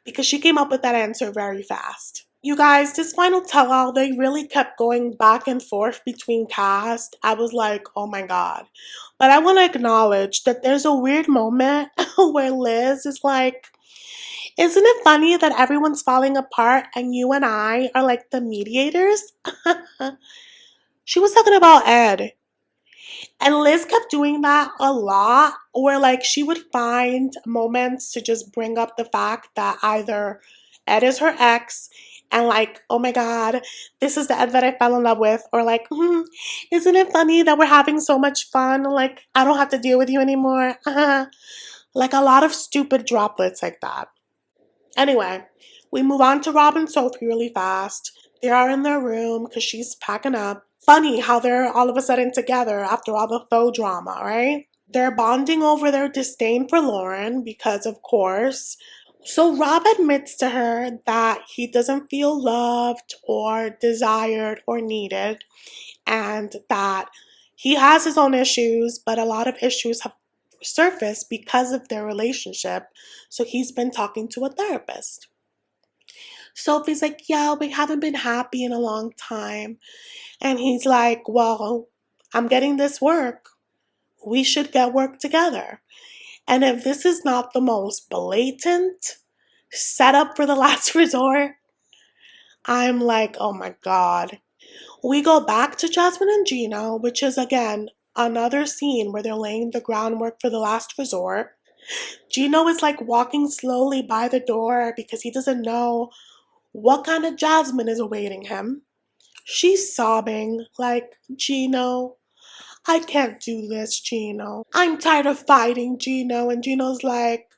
because she came up with that answer very fast. You guys, this final tell-all, they really kept going back and forth between cast. I was like, oh my god. But I want to acknowledge that there's a weird moment where Liz is like, isn't it funny that everyone's falling apart and you and I are like the mediators? She was talking about Ed. And Liz kept doing that a lot, where like she would find moments to just bring up the fact that either Ed is her ex, and like, oh my god, this is the Ed that I fell in love with, or like, isn't it funny that we're having so much fun? Like, I don't have to deal with you anymore. Like a lot of stupid droplets like that. Anyway, we move on to Rob and Sophie really fast. They are in their room because she's packing up. Funny how they're all of a sudden together after all the faux drama, right? They're bonding over their disdain for Loren because, of course. So Rob admits to her that he doesn't feel loved or desired or needed, and that he has his own issues, but a lot of issues have surfaced because of their relationship. So he's been talking to a therapist. Sophie's like, yeah, we haven't been happy in a long time. And he's like, well, I'm getting this work. We should get work together. And if this is not the most blatant setup for the last resort, I'm like, oh my god. We go back to Jasmine and Gino, which is again another scene where they're laying the groundwork for the last resort. Gino is like walking slowly by the door because he doesn't know what kind of Jasmine is awaiting him. She's sobbing like, Gino, I can't do this, Gino. I'm tired of fighting, Gino. And Gino's like,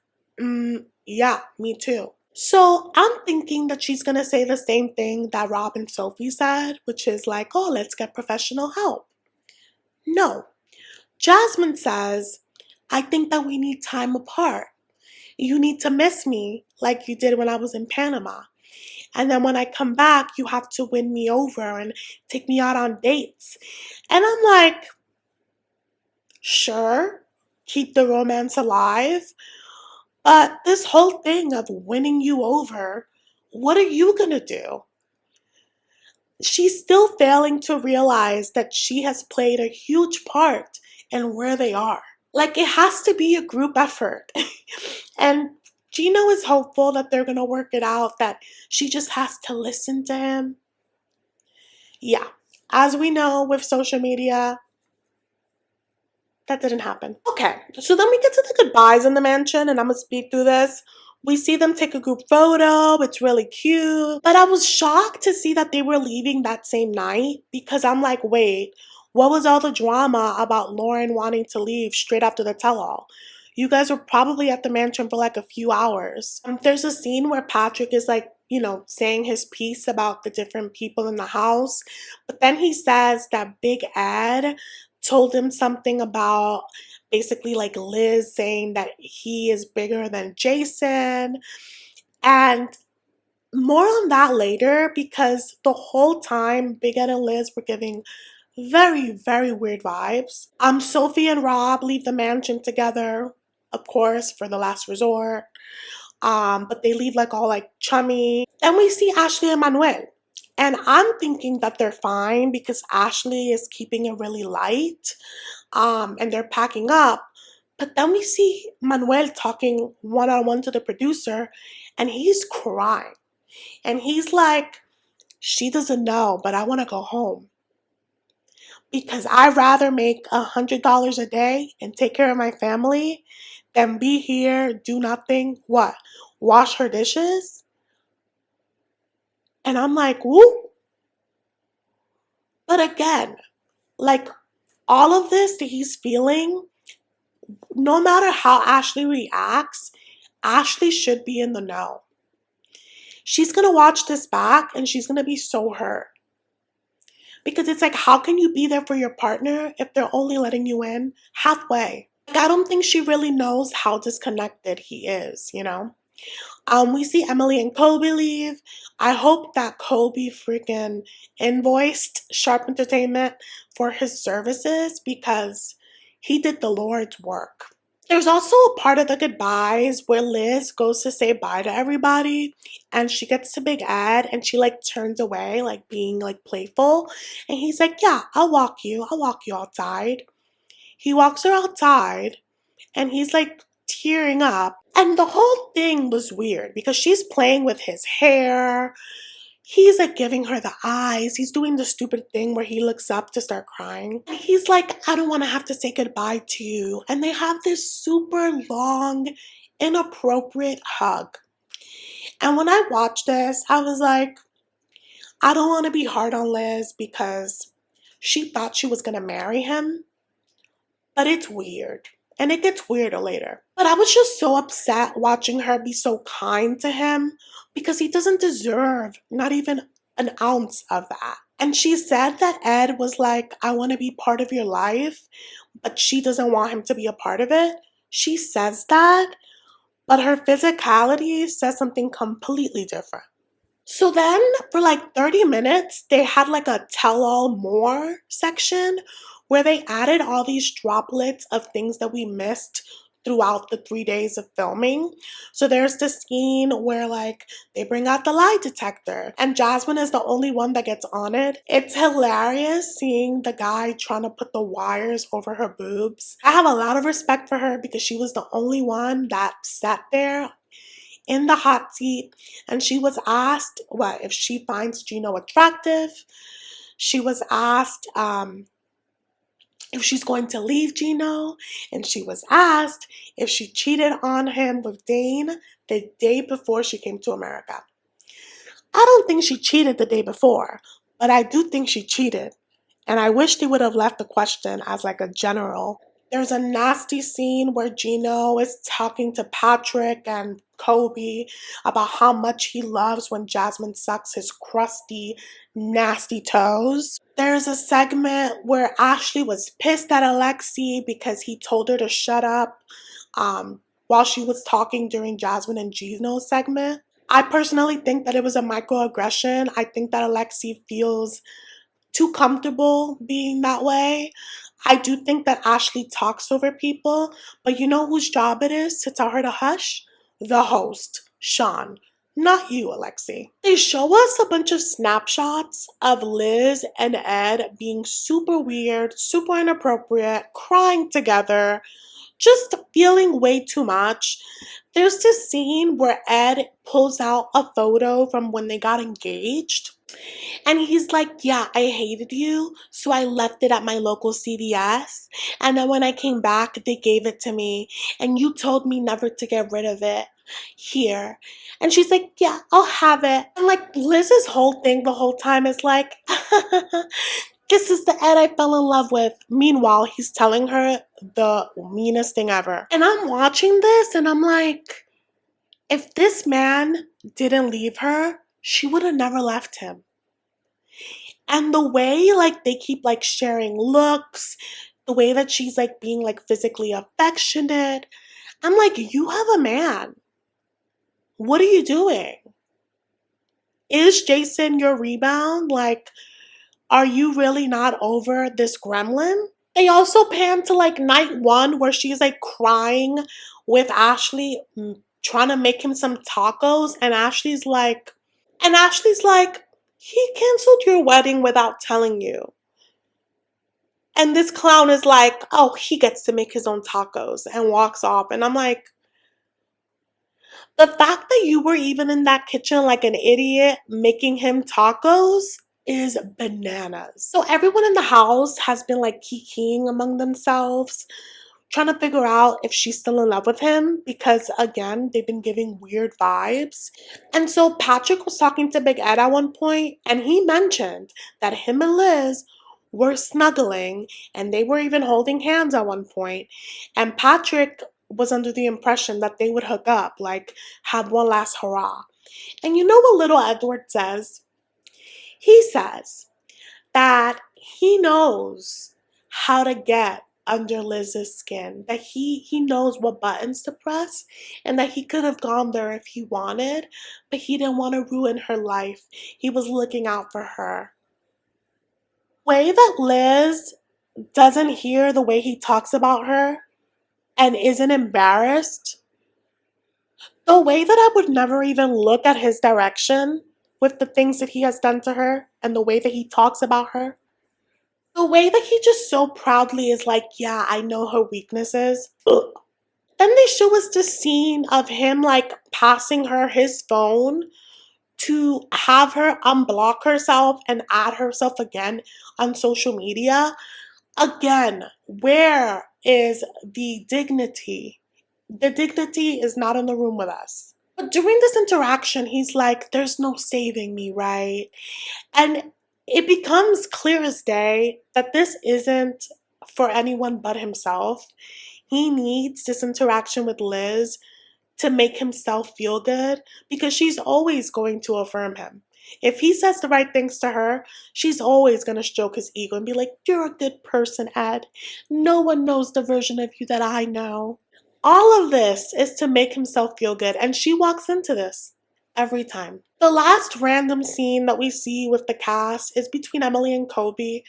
yeah, me too. So I'm thinking that she's gonna say the same thing that Rob and Sophie said, which is like, oh, let's get professional help. No. Jasmine says, I think that we need time apart. You need to miss me like you did when I was in Panama. And then when I come back, you have to win me over and take me out on dates. And I'm like, sure, keep the romance alive. But this whole thing of winning you over, what are you gonna do? She's still failing to realize that she has played a huge part in where they are. Like, it has to be a group effort. And Gino is hopeful that they're gonna work it out, that she just has to listen to him. Yeah, as we know with social media, that didn't happen. Okay, so then we get to the goodbyes in the mansion, and I'm gonna speed through this. We see them take a group photo. It's really cute. But I was shocked to see that they were leaving that same night, because I'm like, wait, what was all the drama about Loren wanting to leave straight after the tell-all? You guys were probably at the mansion for like a few hours. There's a scene where Patrick is like, saying his piece about the different people in the house. But then he says that Big Ed told him something about basically like Liz saying that he is bigger than Jason. And more on that later, because the whole time Big Ed and Liz were giving very, very weird vibes. Sophie and Rob leave the mansion together, of course, for the last resort. But they leave like all like chummy. Then we see Ashley and Manuel. And I'm thinking that they're fine because Ashley is keeping it really light. And they're packing up. But then we see Manuel talking one-on-one to the producer, and he's crying. And he's like, she doesn't know, but I want to go home. Because I'd rather make $100 a day and take care of my family than be here, do nothing, what? Wash her dishes? And I'm like, whoop. But again, like, all of this that he's feeling, no matter how Ashley reacts, Ashley should be in the know. She's gonna watch this back and she's gonna be so hurt. Because it's like, how can you be there for your partner if they're only letting you in halfway? Like, I don't think she really knows how disconnected he is, We see Emily and Kobe leave. I hope that Kobe freaking invoiced Sharp Entertainment for his services because he did the Lord's work. There's also a part of the goodbyes where Liz goes to say bye to everybody and she gets to Big Ed and she like turns away, like being like playful. And he's like, yeah, I'll walk you outside. He walks her outside and he's like tearing up. And the whole thing was weird because she's playing with his hair. He's like giving her the eyes. He's doing the stupid thing where he looks up to start crying. And he's like, I don't want to have to say goodbye to you. And they have this super long, inappropriate hug. And when I watched this, I was like, I don't want to be hard on Liz because she thought she was going to marry him. But it's weird. And it gets weirder later. But I was just so upset watching her be so kind to him because he doesn't deserve not even an ounce of that. And she said that Ed was like, I want to be part of your life, but she doesn't want him to be a part of it. She says that, but her physicality says something completely different. So then for like 30 minutes, they had like a tell all more section where they added all these droplets of things that we missed throughout the 3 days of filming. So there's this scene where like they bring out the lie detector and Jasmine is the only one that gets on it. It's hilarious seeing the guy trying to put the wires over her boobs. I have a lot of respect for her because she was the only one that sat there in the hot seat and she was asked what if she finds Gino attractive. She was asked if she's going to leave Gino, and she was asked if she cheated on him with Dane the day before she came to America. I don't think she cheated the day before, but I do think she cheated. And I wish they would have left the question as like a general. There's a nasty scene where Gino is talking to Patrick and Kobe about how much he loves when Jasmine sucks his crusty, nasty toes. There's a segment where Ashley was pissed at Alexi because he told her to shut up while she was talking during Jasmine and Gino's segment. I personally think that it was a microaggression. I think that Alexi feels too comfortable being that way. I do think that Ashley talks over people, but you know whose job it is to tell her to hush? The host, Sean. Not you, Alexi. They show us a bunch of snapshots of Liz and Ed being super weird, super inappropriate, crying together, just feeling way too much. There's this scene where Ed pulls out a photo from when they got engaged. And he's like, yeah, I hated you, so I left it at my local CVS. And then when I came back, they gave it to me. And you told me never to get rid of it. Here. And she's like, yeah, I'll have it. And like Liz's whole thing the whole time is like, this is the Ed I fell in love with. Meanwhile, he's telling her the meanest thing ever. And I'm watching this and I'm like, if this man didn't leave her, she would have never left him. And the way like they keep like sharing looks, the way that she's like being like physically affectionate, I'm like, you have a man. What are you doing? Is Jason your rebound? Like, are you really not over this gremlin? They also pan to like night one where she's like crying with Ashley, trying to make him some tacos, and Ashley's like, he canceled your wedding without telling you. And this clown is like, oh, he gets to make his own tacos and walks off. And I'm like, the fact that you were even in that kitchen like an idiot making him tacos is bananas. So everyone in the house has been like kikiing among themselves, trying to figure out if she's still in love with him because, again, they've been giving weird vibes. And so Patrick was talking to Big Ed at one point, and he mentioned that him and Liz were snuggling and they were even holding hands at one point. And Patrick was under the impression that they would hook up, like have one last hurrah. And you know what little Edward says? He says that he knows how to get under Liz's skin, that he knows what buttons to press, and that he could have gone there if he wanted, but he didn't want to ruin her life. He was looking out for her. The way that Liz doesn't hear the way he talks about her and isn't embarrassed, the way that I would never even look at his direction with the things that he has done to her and the way that he talks about her, the way that he just so proudly is like, yeah, I know her weaknesses. Ugh. Then they show us this scene of him like passing her his phone to have her unblock herself and add herself again on social media. Again, where is the dignity? The dignity is not in the room with us. But during this interaction, he's like, there's no saving me, right? And it becomes clear as day that this isn't for anyone but himself. He needs this interaction with Liz to make himself feel good because she's always going to affirm him. If he says the right things to her, she's always going to stroke his ego and be like, you're a good person, Ed. No one knows the version of you that I know. All of this is to make himself feel good, and she walks into this every time. The last random scene that we see with the cast is between Emily and Kobe.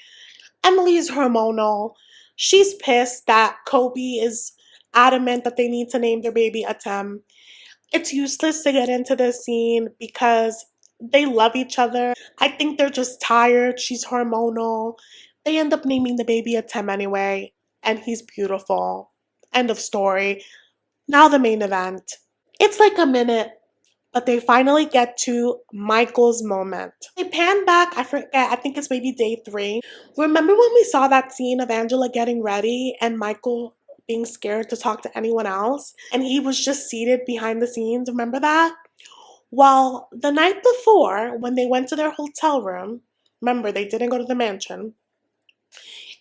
Emily is hormonal. She's pissed that Kobe is adamant that they need to name their baby Atem. It's useless to get into this scene because they love each other. I think they're just tired. She's hormonal. They end up naming the baby Atem anyway, and he's beautiful. End of story. Now the main event. It's like a minute, but they finally get to Michael's moment. They pan back, I forget, I think it's maybe day 3. Remember when we saw that scene of Angela getting ready and Michael being scared to talk to anyone else? And he was just seated behind the scenes, remember that? Well, the night before, when they went to their hotel room, remember they didn't go to the mansion,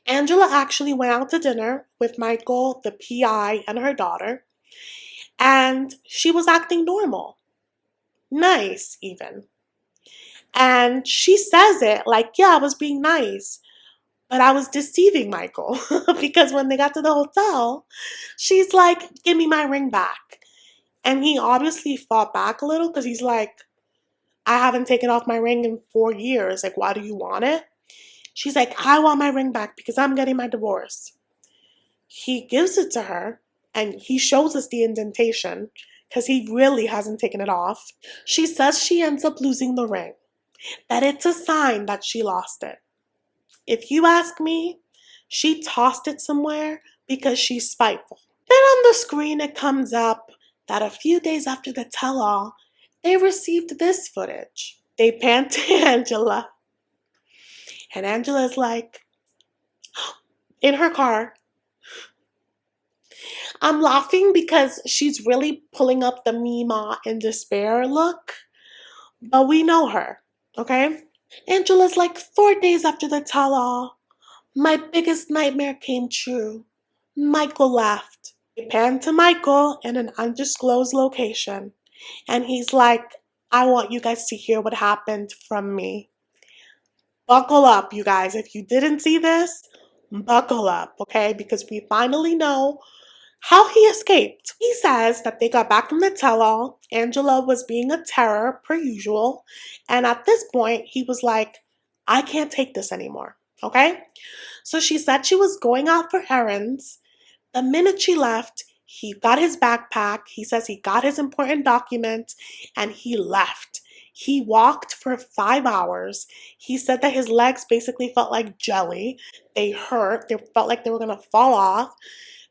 Angela actually went out to dinner with Michael, the PI, and her daughter, and she was acting normal. Nice, even. And she says it like, yeah, I was being nice, but I was deceiving Michael because when they got to the hotel, she's like, give me my ring back. And he obviously fought back a little because he's like, I haven't taken off my ring in 4 years. Like, why do you want it? She's like, I want my ring back because I'm getting my divorce. He gives it to her and he shows us the indentation because he really hasn't taken it off. She says she ends up losing the ring, that it's a sign that she lost it. If you ask me, she tossed it somewhere because she's spiteful. Then on the screen it comes up that a few days after the tell-all, they received this footage. They pan to Angela, and Angela's like, in her car. I'm laughing because she's really pulling up the Mima in despair look, but we know her, okay? Angela's like, 4 days after the tell-all, my biggest nightmare came true. Michael left. They pan to Michael in an undisclosed location, and he's like, I want you guys to hear what happened from me. Buckle up, you guys. If you didn't see this, buckle up, okay? Because we finally know how he escaped. He says that they got back from the tell-all. Angela was being a terror, per usual. And at this point, he was like, I can't take this anymore, okay? So she said she was going out for errands. The minute she left, he got his backpack. He says he got his important documents and he left. He walked for 5 hours. He said that his legs basically felt like jelly. They hurt. They felt like they were going to fall off.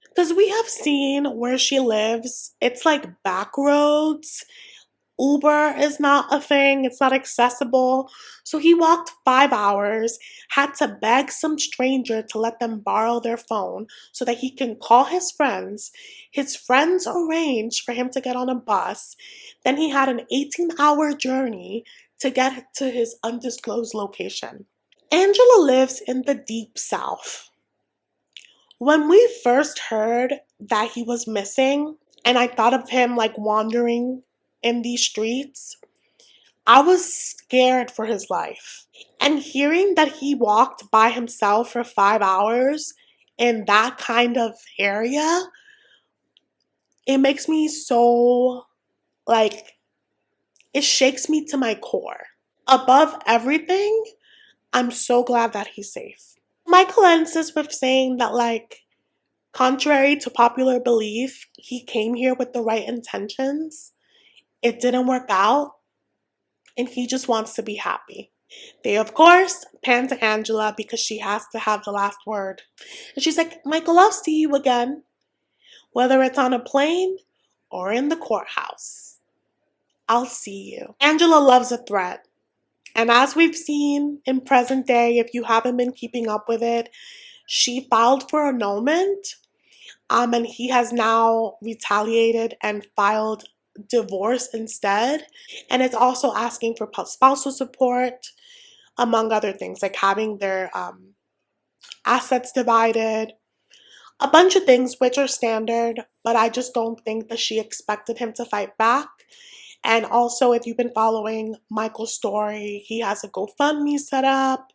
Because we have seen where she lives, it's like back roads. Uber is not a thing, it's not accessible. So he walked 5 hours, had to beg some stranger to let them borrow their phone so that he can call his friends. His friends arranged for him to get on a bus. Then he had an 18-hour journey to get to his undisclosed location. Angela lives in the deep south. When we first heard that he was missing, and I thought of him like wandering in these streets, I was scared for his life. And hearing that he walked by himself for 5 hours in that kind of area, it makes me so, like, it shakes me to my core. Above everything, I'm so glad that he's safe. Michael ends this with saying that, like, contrary to popular belief, he came here with the right intentions. It didn't work out, and he just wants to be happy. They, of course, pan to Angela because she has to have the last word. And she's like, Michael, I'll see you again, whether it's on a plane or in the courthouse. I'll see you. Angela loves a threat. And as we've seen in present day, if you haven't been keeping up with it, she filed for annulment. And he has now retaliated and filed divorce instead. And it's also asking for spousal support, among other things, like having their assets divided, a bunch of things which are standard, but I just don't think that she expected him to fight back. And also, if you've been following Michael's story, he has a GoFundMe set up.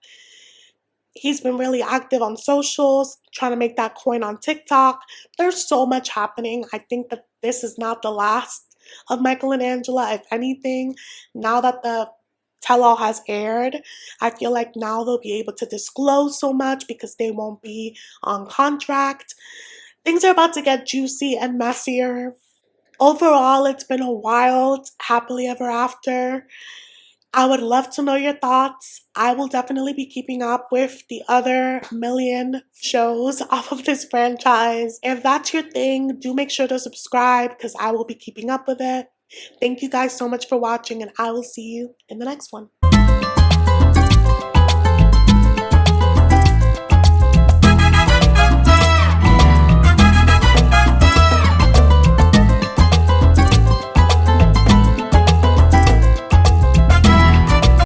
He's been really active on socials, trying to make that coin on TikTok. There's so much happening. I think that this is not the last of Michael and Angela. If anything, now that the tell-all has aired, I feel like now they'll be able to disclose so much because they won't be on contract. Things are about to get juicy and messier. Overall, it's been a wild, happily ever after. I would love to know your thoughts. I will definitely be keeping up with the other million shows off of this franchise. If that's your thing, do make sure to subscribe because I will be keeping up with it. Thank you guys so much for watching, and I will see you in the next one.